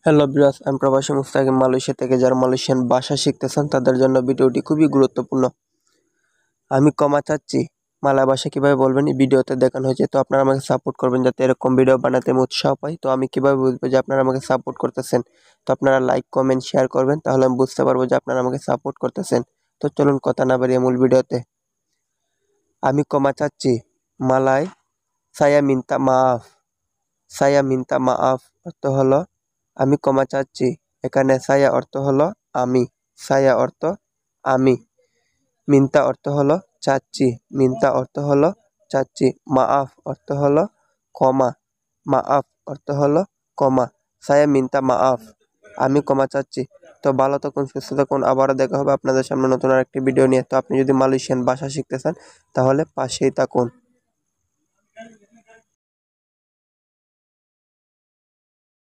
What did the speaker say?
Hello viewers, আমি প্রবাসী মুস্তাকিম Malaysia থেকে। যারা মালয়েশিয়ান ভাষা শিখতেছেন তাদের জন্য ভিডিওটি খুবই গুরুত্বপূর্ণ। আমি ক্ষমা চাচ্ছি মালয় ভাষা কিভাবে বলবেন এই ভিডিওতে দেখানো হয়েছে। তো আপনারা আমাকে সাপোর্ট করবেন যাতে এরকম ভিডিও বানাতে আমি উৎসাহ পাই। তো আমি কিভাবে বুঝবো যে আপনারা আমাকে সাপোর্ট করতেছেন? তো আপনারা লাইক, কমেন্ট, শেয়ার করবেন, তাহলে আমি বুঝতে পারবো যে আপনারা আমাকে সাপোর্ট করতেছেন। তো চলুন কথা না বাড়িয়ে মূল ভিডিওতে। আমি ক্ষমা চাচ্ছি Malay saya minta maaf, saya minta maaf অর্থ হলো আমি ক্ষমা চাচ্ছি। এখানে saya অর্থ হলো আমি, saya অর্থ আমি, মিন্তা অর্থ হলো চাচ্ছি, মিন্তা অর্থ হলো চাচ্ছি, মাআফ অর্থ হলো ক্ষমা, মাআফ অর্থ হলো ক্ষমা, saya minta maaf আমি ক্ষমা চাচ্ছি। তো ভালো থাকুন, সুস্থ থাকুন, আবারও দেখা হবে আপনাদের সামনে নতুন আরেকটি ভিডিও নিয়ে। তো আপনি যদি মালয়েশিয়ান ভাষা শিখতে চান তাহলে পাশেই থাকুন।